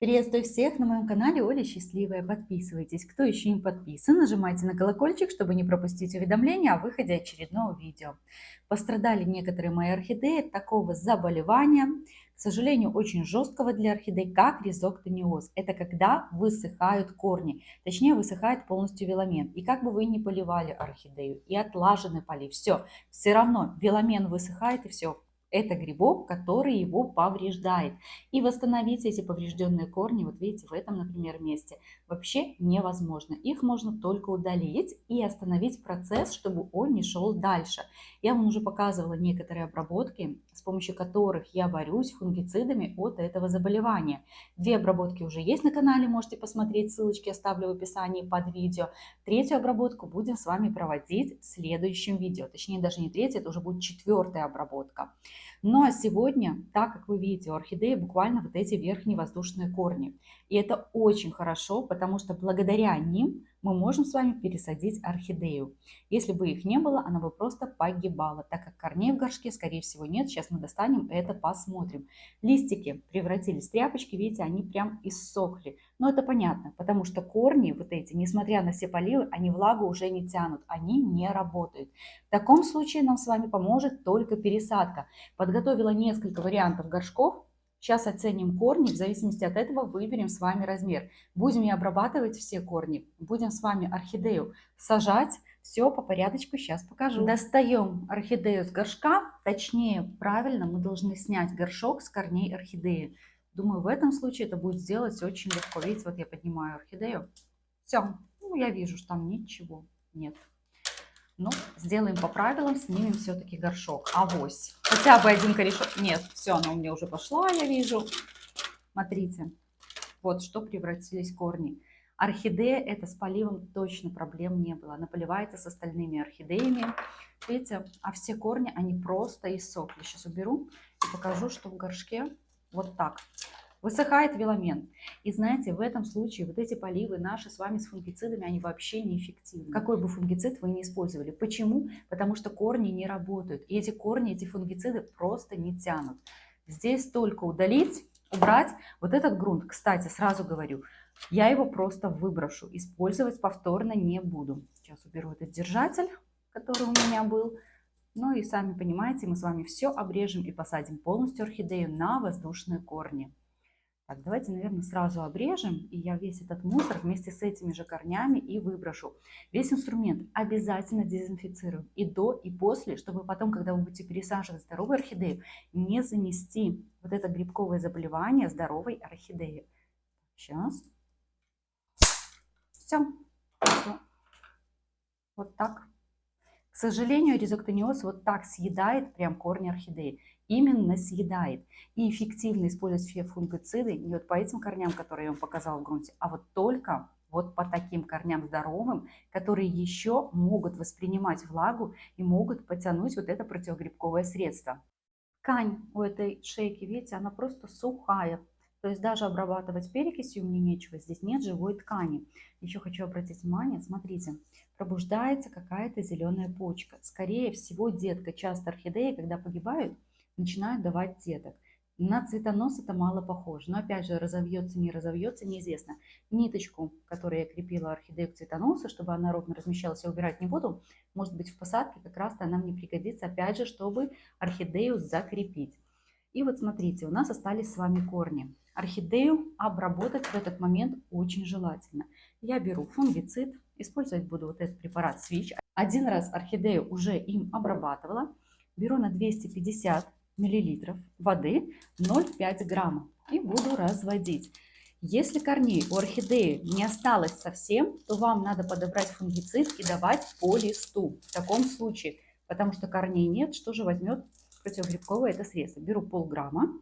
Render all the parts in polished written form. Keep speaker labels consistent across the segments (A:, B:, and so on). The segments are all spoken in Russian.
A: Приветствую всех на моем канале Оля Счастливая. Подписывайтесь. Кто еще не подписан, нажимайте на колокольчик, чтобы не пропустить уведомления о выходе очередного видео. Пострадали некоторые мои орхидеи от такого заболевания, к сожалению, очень жесткого для орхидей, как ризоктониоз. Это когда высыхают корни, точнее высыхает полностью веламен. И как бы вы ни поливали орхидею, и отлаженный полив, все равно веламен высыхает и все. Это грибок, который его повреждает. И восстановить эти поврежденные корни, вот видите, в этом, например, месте, вообще невозможно. Их можно только удалить и остановить процесс, чтобы он не шел дальше. Я вам уже показывала некоторые обработки, с помощью которых я борюсь фунгицидами от этого заболевания. Две обработки уже есть на канале, можете посмотреть, ссылочки оставлю в описании под видео. Третью обработку будем с вами проводить в следующем видео. Точнее, даже не третья, это уже будет четвертая обработка. Ну а сегодня, так как вы видите, у орхидеи буквально вот эти верхние воздушные корни. И это очень хорошо, потому что благодаря ним мы можем с вами пересадить орхидею. Если бы их не было, она бы просто погибала, так как корней в горшке, скорее всего, нет. Сейчас мы достанем это, посмотрим. Листики превратились в тряпочки, видите, они прям иссохли. Но это понятно, потому что корни вот эти, несмотря на все поливы, они влагу уже не тянут, они не работают. В таком случае нам с вами поможет только пересадка. Подготовила несколько вариантов горшков. Сейчас оценим корни, в зависимости от этого выберем с вами размер. Будем и обрабатывать все корни, будем с вами орхидею сажать. Все по порядочку сейчас покажу. Достаем орхидею с горшка, точнее, правильно, мы должны снять горшок с корней орхидеи. Думаю, в этом случае это будет сделать очень легко. Видите, вот я поднимаю орхидею. Все, ну, я вижу, что там ничего нет. Ну, сделаем по правилам, снимем все-таки горшок. Авось. Хотя бы один корешок. Нет, все, она у меня уже пошла, я вижу. Смотрите, вот что превратились корни. Орхидея, это с поливом точно проблем не было. Она поливается с остальными орхидеями. Видите, а все корни, они просто иссохли. Сейчас уберу и покажу, что в горшке вот так. Высыхает веламен. И знаете, в этом случае вот эти поливы наши с вами с фунгицидами, они вообще неэффективны. Какой бы фунгицид вы ни использовали. Почему? Потому что корни не работают. И эти корни, эти фунгициды просто не тянут. Здесь только удалить, убрать вот этот грунт. Кстати, сразу говорю, я его просто выброшу. Использовать повторно не буду. Сейчас уберу этот держатель, который у меня был. Ну и сами понимаете, мы с вами все обрежем и посадим полностью орхидею на воздушные корни. Так, давайте, наверное, сразу обрежем, и я весь этот мусор вместе с этими же корнями и выброшу. Весь инструмент обязательно дезинфицируем и до, и после, чтобы потом, когда вы будете пересаживать здоровую орхидею, не занести вот это грибковое заболевание здоровой орхидеи. Сейчас. Все. Вот так. К сожалению, ризоктониоз вот так съедает прям корни орхидеи. Именно съедает. И эффективно использовать все фунгициды не вот по этим корням, которые я вам показала в грунте, а вот только вот по таким корням здоровым, которые еще могут воспринимать влагу и могут потянуть вот это противогрибковое средство. Ткань у этой шейки, видите, она просто сухая. То есть даже обрабатывать перекисью мне нечего, здесь нет живой ткани. Еще хочу обратить внимание, смотрите, пробуждается какая-то зеленая почка. Скорее всего, детка, часто орхидеи, когда погибают, начинают давать деток. На цветонос это мало похоже, но опять же разовьется, не разовьется, неизвестно. Ниточку, которую я крепила орхидею к цветоносу, чтобы она ровно размещалась, я убирать не буду. Может быть, в посадке как раз-то она мне пригодится, опять же, чтобы орхидею закрепить. И вот смотрите, у нас остались с вами корни. Орхидею обработать в этот момент очень желательно. Я беру фунгицид, использовать буду вот этот препарат Switch. Один раз орхидею уже им обрабатывала. Беру на 250 мл воды 0,5 грамма и буду разводить. Если корней у орхидеи не осталось совсем, то вам надо подобрать фунгицид и давать по листу. В таком случае, потому что корней нет, что же возьмет противогрибковое это средство? Беру полграмма,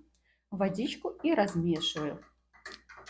A: водичку и размешиваю.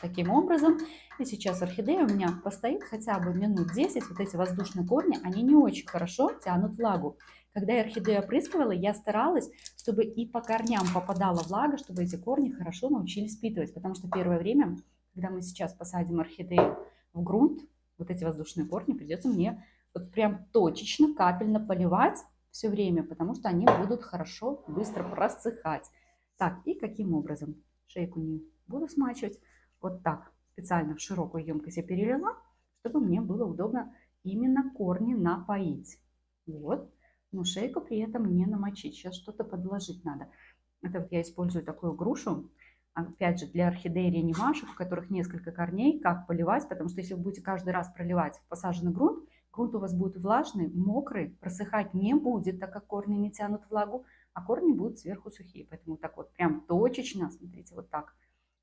A: Таким образом, и сейчас орхидея у меня постоит хотя бы минут 10. Вот эти воздушные корни, они не очень хорошо тянут влагу. Когда я орхидею опрыскивала, я старалась, чтобы и по корням попадала влага, чтобы эти корни хорошо научились впитывать. Потому что первое время, когда мы сейчас посадим орхидею в грунт, вот эти воздушные корни придется мне вот прям точечно, капельно поливать все время, потому что они будут хорошо, быстро просыхать. Так, и каким образом? Шейку не буду смачивать. Вот так специально в широкую емкость я перелила, чтобы мне было удобно именно корни напоить. Вот. Но шейку при этом не намочить. Сейчас что-то подложить надо. Это вот я использую такую грушу. Опять же, для орхидей реанимашек, у которых несколько корней, как поливать, потому что если вы будете каждый раз проливать в посаженный грунт, грунт у вас будет влажный, мокрый, просыхать не будет, так как корни не тянут влагу, а корни будут сверху сухие. Поэтому так вот прям точечно, смотрите, вот так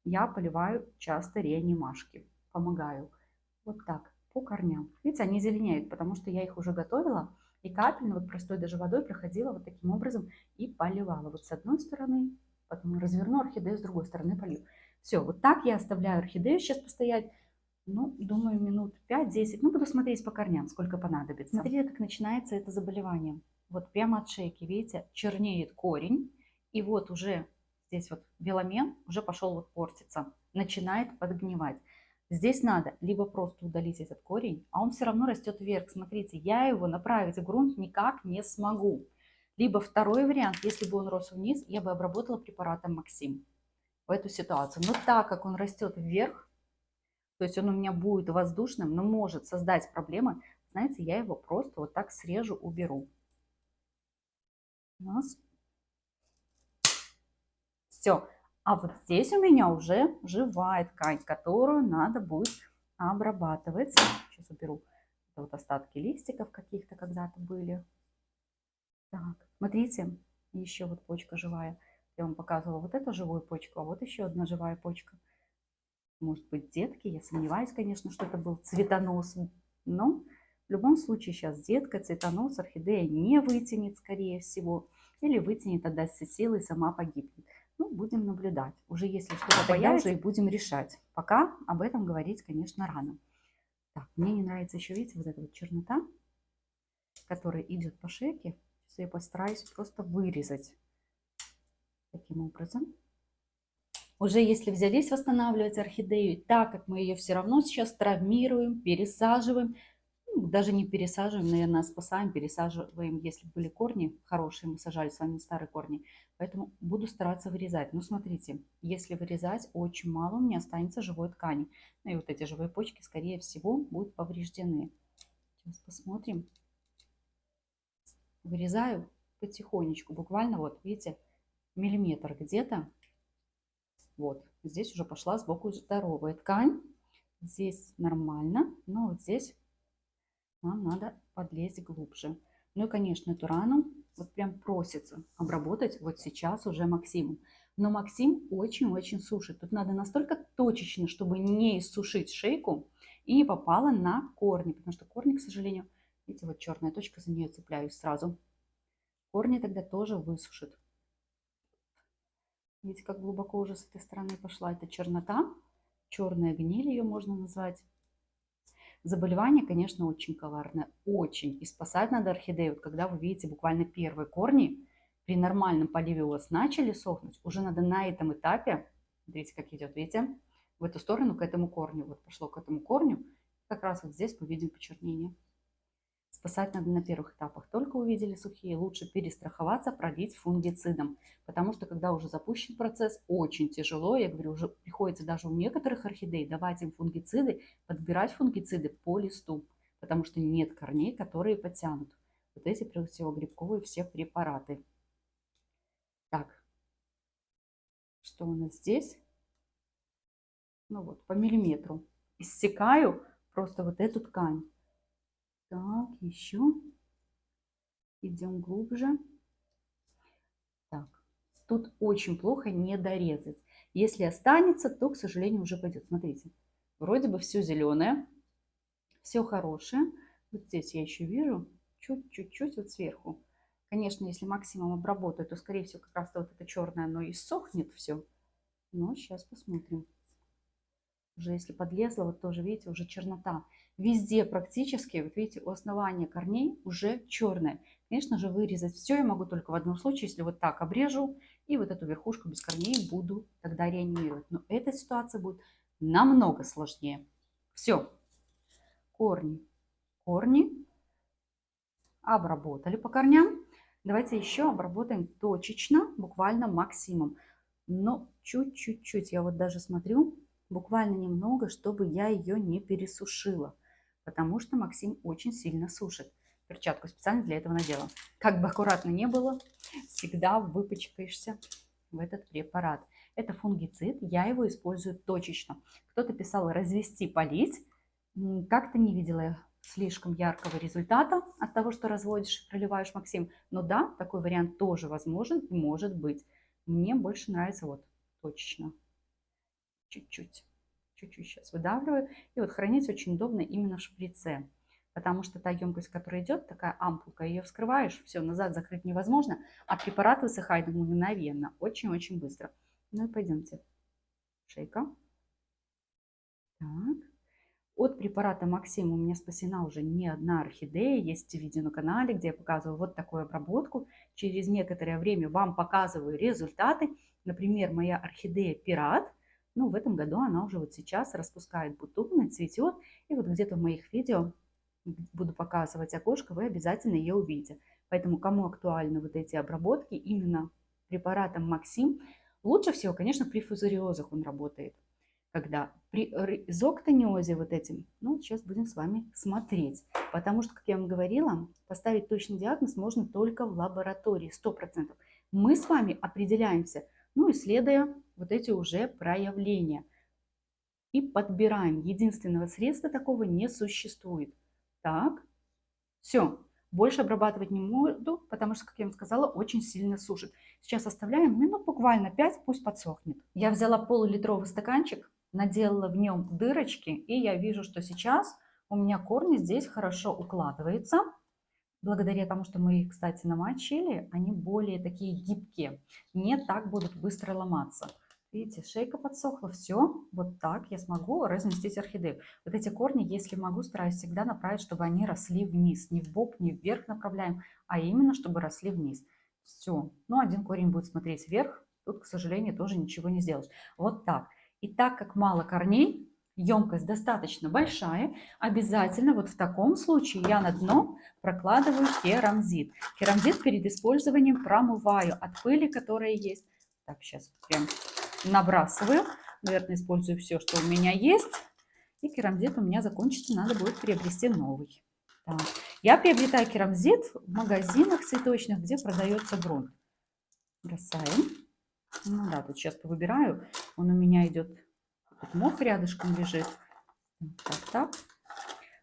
A: я поливаю часто реанимашки, помогаю. Вот так, по корням. Видите, они зеленеют, потому что я их уже готовила и капельно, вот простой даже водой проходила вот таким образом и поливала. Вот с одной стороны, потом разверну орхидею, с другой стороны полью. Все, вот так я оставляю орхидею сейчас постоять, ну, думаю, минут 5-10. Ну, буду смотреть по корням, сколько понадобится. Смотрите, как начинается это заболевание. Вот прямо от шейки, видите, чернеет корень. И вот уже здесь вот веломен уже пошел вот портиться, начинает подгнивать. Здесь надо либо просто удалить этот корень, а он все равно растет вверх. Смотрите, я его направить в грунт никак не смогу. Либо второй вариант, если бы он рос вниз, я бы обработала препаратом Максим в эту ситуацию. Но так как он растет вверх, то есть он у меня будет воздушным, но может создать проблемы, знаете, я его просто вот так срежу, уберу. Раз. Все. А вот здесь у меня уже живая ткань, которую надо будет обрабатывать. Сейчас уберу вот остатки листиков каких-то когда-то были. Так, смотрите, еще вот почка живая. Я вам показывала вот эту живую почку, а вот еще одна живая почка. Может быть, детки, я сомневаюсь, конечно, что это был цветонос. Но в любом случае сейчас детка, цветонос, орхидея не вытянет, скорее всего. Или вытянет, отдаст все силы и сама погибнет. Ну, будем наблюдать. Уже если что-то появится, и будем решать. Пока об этом говорить, конечно, рано. Так, мне не нравится еще, видите, вот эта вот чернота, которая идет по шейке. Сейчас я постараюсь просто вырезать таким образом. Уже если взялись восстанавливать орхидею, так как мы ее все равно сейчас травмируем, пересаживаем, ну, даже не пересаживаем, наверное, спасаем, пересаживаем, если были корни хорошие, мы сажали с вами старые корни, поэтому буду стараться вырезать. Но смотрите, если вырезать, очень мало у меня останется живой ткани. Ну и вот эти живые почки, скорее всего, будут повреждены. Сейчас посмотрим. Вырезаю потихонечку, буквально вот, видите, миллиметр где-то. Вот, здесь уже пошла сбоку здоровая ткань. Здесь нормально, но вот здесь нам надо подлезть глубже. Ну и, конечно, эту рану вот прям просится обработать вот сейчас уже Максимом. Но Максим очень-очень сушит. Тут надо настолько точечно, чтобы не иссушить шейку и не попала на корни. Потому что корни, к сожалению, видите, вот черная точка, за нее цепляюсь сразу. Корни тогда тоже высушат. Видите, как глубоко уже с этой стороны пошла эта чернота. Черная гниль ее можно назвать. Заболевание, конечно, очень коварное. Очень. И спасать надо орхидею. Вот когда вы видите буквально первые корни, при нормальном поливе у вас начали сохнуть, уже надо на этом этапе, смотрите, как идет, видите, в эту сторону, к этому корню. Вот пошло к этому корню. Как раз вот здесь мы видим почернение. Спасать надо на первых этапах. Только увидели сухие, лучше перестраховаться, пролить фунгицидом. Потому что когда уже запущен процесс, очень тяжело, я говорю, уже приходится даже у некоторых орхидей давать им фунгициды, подбирать фунгициды по листу. Потому что нет корней, которые подтянут. Вот эти противогрибковые все препараты. Так, что у нас здесь? Ну вот, по миллиметру. Иссекаю просто вот эту ткань. Так, еще. Идем глубже. Так, тут очень плохо не дорезать. Если останется, то, к сожалению, уже пойдет. Смотрите, вроде бы все зеленое, все хорошее. Вот здесь я еще вижу чуть-чуть вот сверху. Конечно, если максимум обработаю, то, скорее всего, как раз-то вот это черное, оно и сохнет все. Но сейчас посмотрим. Уже если подлезла, вот тоже, видите, уже чернота. Везде практически, вот видите, у основания корней уже черное. Конечно же, вырезать все я могу только в одном случае, если вот так обрежу и вот эту верхушку без корней буду тогда реанимировать. Но эта ситуация будет намного сложнее. Все, корни обработали по корням. Давайте еще обработаем точечно, буквально максимум. Но чуть-чуть, я вот даже смотрю, буквально немного, чтобы я ее не пересушила, потому что Максим очень сильно сушит. Перчатку специально для этого надела. Как бы аккуратно не было, всегда выпачкаешься в этот препарат. Это фунгицид, я его использую точечно. Кто-то писал развести, полить. Как-то не видела слишком яркого результата от того, что разводишь и проливаешь, Максим. Но да, такой вариант тоже возможен и может быть. Мне больше нравится вот точечно. Чуть-чуть. Чуть-чуть сейчас выдавливаю. И вот хранить очень удобно именно в шприце. Потому что та емкость, которая идет, такая ампулка, ее вскрываешь, все, назад закрыть невозможно, а препарат высыхает мгновенно, очень-очень быстро. Ну и пойдемте. Шейка. Так. От препарата Максим у меня спасена уже не одна орхидея. Есть видео на канале, где я показываю вот такую обработку. Через некоторое время вам показываю результаты. Например, моя орхидея Пират. Ну, в этом году она уже вот сейчас распускает бутоны, цветет. И вот где-то в моих видео буду показывать окошко, вы обязательно ее увидите. Поэтому кому актуальны вот эти обработки именно препаратом Максим, лучше всего, конечно, при фузариозах он работает. Когда при зоктониозе вот этим, ну, сейчас будем с вами смотреть. Потому что, как я вам говорила, поставить точный диагноз можно только в лаборатории, 100%. Мы с вами определяемся, ну, исследуя вот эти уже проявления. И подбираем. Единственного средства такого не существует. Так, все. Больше обрабатывать не буду, потому что, как я вам сказала, очень сильно сушит. Сейчас оставляем минут буквально 5, пусть подсохнет. Я взяла полулитровый стаканчик, наделала в нем дырочки, и я вижу, что сейчас у меня корни здесь хорошо укладываются. Благодаря тому, что мы их, кстати, намочили, они более такие гибкие, не так будут быстро ломаться. Видите, шейка подсохла, все, вот так я смогу разместить орхидею. Вот эти корни, если могу, стараюсь всегда направить, чтобы они росли вниз, не в бок, не вверх направляем, а именно, чтобы росли вниз. Все, ну один корень будет смотреть вверх, тут, к сожалению, тоже ничего не сделаешь. Вот так. И так как мало корней, емкость достаточно большая, обязательно вот в таком случае я на дно прокладываю керамзит. Керамзит перед использованием промываю от пыли, которая есть. Так, сейчас прям набрасываю. Наверное, использую все, что у меня есть. И керамзит у меня закончится, надо будет приобрести новый. Так. Я приобретаю керамзит в магазинах цветочных, где продается грунт. Бросаем. Ну да, тут сейчас повыбираю. Он у меня идет, тут мох рядышком лежит. Так, так.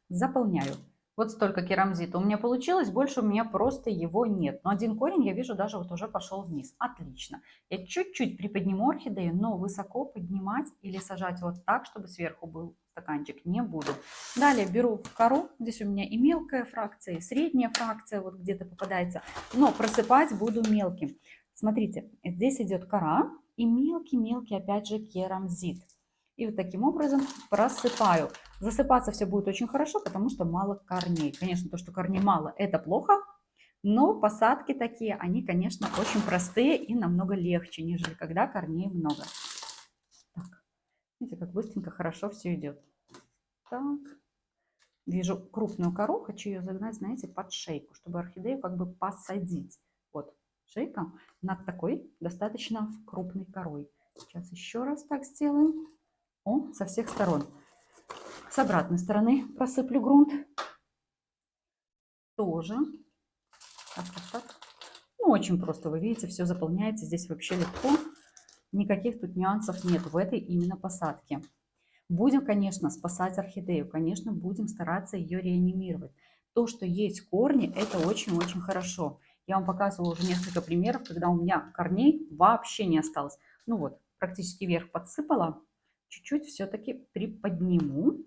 A: Заполняю. Вот столько керамзита у меня получилось, больше у меня просто его нет. Но один корень, я вижу, даже вот уже пошел вниз. Отлично. Я чуть-чуть приподниму орхидею, но высоко поднимать или сажать вот так, чтобы сверху был стаканчик, не буду. Далее беру в кору, здесь у меня и мелкая фракция, и средняя фракция вот где-то попадается, но просыпать буду мелким. Смотрите, здесь идет кора и мелкий-мелкий опять же керамзит. И вот таким образом просыпаю. Засыпаться все будет очень хорошо, потому что мало корней. Конечно, то, что корней мало, это плохо, но посадки такие, они, конечно, очень простые и намного легче, нежели когда корней много. Так, видите, как быстренько хорошо все идет. Так, вижу крупную кору, хочу ее загнать, знаете, под шейку, чтобы орхидею как бы посадить. Вот шейка над такой достаточно крупной корой. Сейчас еще раз так сделаем. О, со всех сторон. С обратной стороны просыплю грунт. Тоже. Так, так, так. Ну, очень просто, вы видите, все заполняется здесь вообще легко. Никаких тут нюансов нет в этой именно посадке. Будем, конечно, спасать орхидею. Конечно, будем стараться ее реанимировать. То, что есть корни, это очень-очень хорошо. Я вам показывала уже несколько примеров, когда у меня корней вообще не осталось. Ну вот, практически вверх подсыпала. Чуть-чуть все-таки приподниму.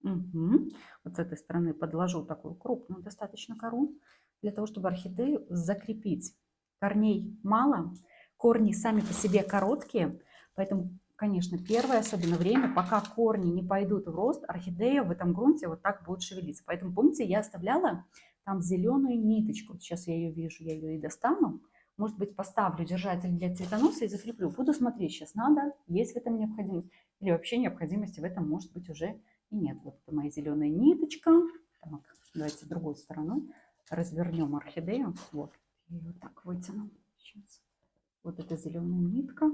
A: Угу. Вот с этой стороны подложу такую крупную достаточно кору, для того, чтобы орхидею закрепить. Корней мало, корни сами по себе короткие, поэтому, конечно, первое, особенно время, пока корни не пойдут в рост, орхидея в этом грунте вот так будет шевелиться. Поэтому, помните, я оставляла там зеленую ниточку. Сейчас я ее вижу, я ее и достану. Может быть, поставлю держатель для цветоноса и закреплю. Буду смотреть, сейчас надо, есть в этом необходимость, или вообще необходимости в этом может быть уже и нет. Вот это моя зеленая ниточка. Так, давайте другой стороной развернем орхидею. Вот, я ее так вытяну. Сейчас. Вот эта зеленая нитка.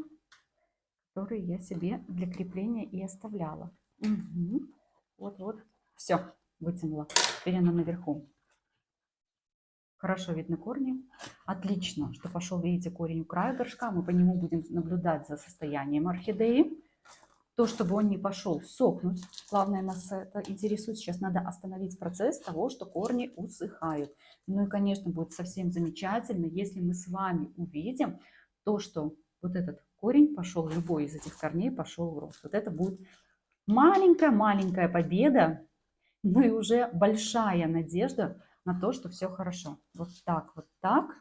A: которые я себе для крепления и оставляла. Мгм. Вот-вот. Все, вытянула. Теперь она наверху. Хорошо видны корни. Отлично, что пошел, видите, корень у края горшка. Мы по нему будем наблюдать за состоянием орхидеи. То, чтобы он не пошел сохнуть. Главное, нас это интересует. Сейчас надо остановить процесс того, что корни усыхают. Ну и, конечно, будет совсем замечательно, если мы с вами увидим то, что вот этот корень пошел, любой из этих корней пошел в рост. Вот это будет маленькая-маленькая победа, ну и уже большая надежда на то, что все хорошо. Вот так, вот так.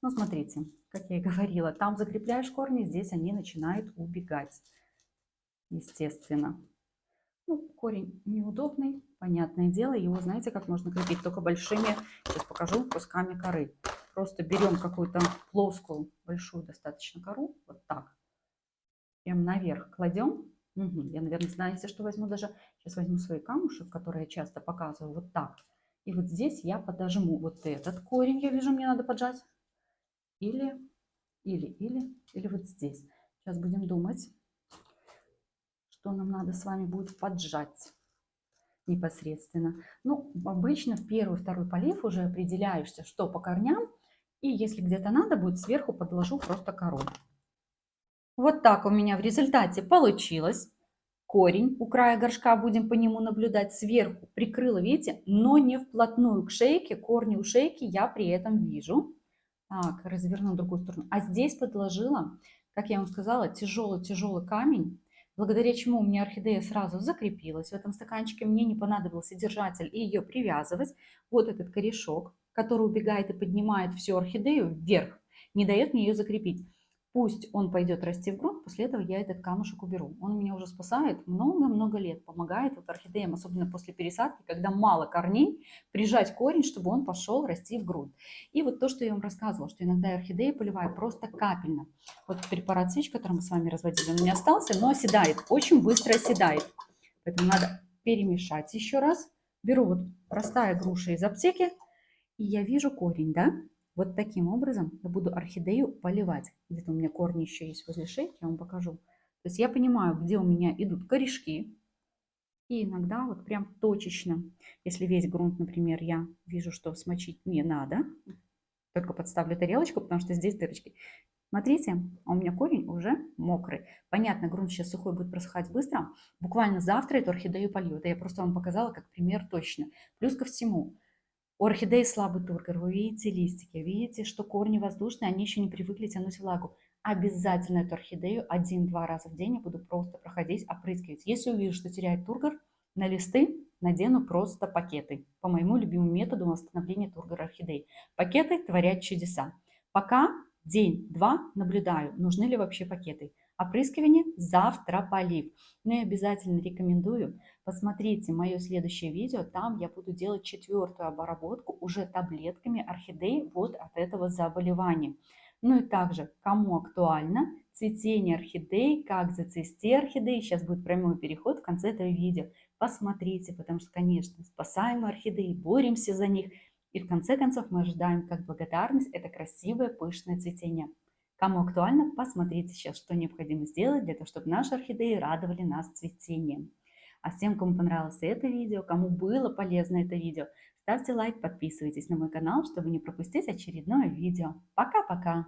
A: Ну, смотрите, как я и говорила, там закрепляешь корни, здесь они начинают убегать, естественно. Ну, корень неудобный, понятное дело, его знаете, как можно крепить? Только большими, сейчас покажу, кусками коры. Просто берем какую-то плоскую, большую достаточно кору, вот так, прям наверх кладем. Угу. Я, наверное, знаете, что возьму даже, сейчас возьму свой камушек, который я часто показываю, вот так. И вот здесь я подожму вот этот корень, я вижу, мне надо поджать. Или, или вот здесь. Сейчас будем думать, что нам надо с вами будет поджать непосредственно. Ну, обычно в первый, второй полив уже определяешься, что по корням. И если где-то надо будет, сверху подложу просто кору. Вот так у меня в результате получилось. Корень у края горшка, будем по нему наблюдать сверху, прикрыла, видите, но не вплотную к шейке, корни у шейки я при этом вижу. Так, разверну в другую сторону. А здесь подложила, как я вам сказала, тяжелый-тяжелый камень, благодаря чему у меня орхидея сразу закрепилась. В этом стаканчике мне не понадобился держатель и ее привязывать. Вот этот корешок, который убегает и поднимает всю орхидею вверх, не дает мне ее закрепить. Пусть он пойдет расти в грунт, после этого я этот камушек уберу. Он меня уже спасает много-много лет, помогает вот орхидеям, особенно после пересадки, когда мало корней, прижать корень, чтобы он пошел расти в грунт. И вот то, что я вам рассказывала, что иногда я орхидеи поливаю просто капельно. Вот препарат свеч, который мы с вами разводили, он у меня остался, но оседает, очень быстро оседает. Поэтому надо перемешать еще раз. Беру вот простая груша из аптеки, и я вижу корень, да? Вот таким образом я буду орхидею поливать. Где-то у меня корни еще есть возле шейки, я вам покажу. То есть я понимаю, где у меня идут корешки. И иногда вот прям точечно, если весь грунт, например, я вижу, что смочить не надо, только подставлю тарелочку, потому что здесь дырочки. Смотрите, у меня корень уже мокрый. Понятно, грунт сейчас сухой, будет просыхать быстро. Буквально завтра эту орхидею полью. Это я просто вам показала как пример точно. Плюс ко всему, у орхидеи слабый тургор, вы видите листики, видите, что корни воздушные, они еще не привыкли тянуть влагу. Обязательно эту орхидею 1-2 раза в день я буду просто проходить, опрыскивать. Если увижу, что теряет тургор, на листы надену просто пакеты. По моему любимому методу восстановления тургора орхидей. Пакеты творят чудеса. Пока день-два наблюдаю, нужны ли вообще пакеты. Опрыскивание завтра полив. Но я обязательно рекомендую. Посмотрите мое следующее видео, там я буду делать 4-ю обработку уже таблетками орхидей вот от этого заболевания. Ну и также, кому актуально, цветение орхидей, как зацвести орхидеи, сейчас будет прямой переход в конце этого видео. Посмотрите, потому что, конечно, спасаем орхидеи, боремся за них. И в конце концов мы ожидаем как благодарность это красивое пышное цветение. Кому актуально, посмотрите сейчас, что необходимо сделать для того, чтобы наши орхидеи радовали нас цветением. А всем, кому понравилось это видео, кому было полезно это видео, ставьте лайк, подписывайтесь на мой канал, чтобы не пропустить очередное видео. Пока-пока!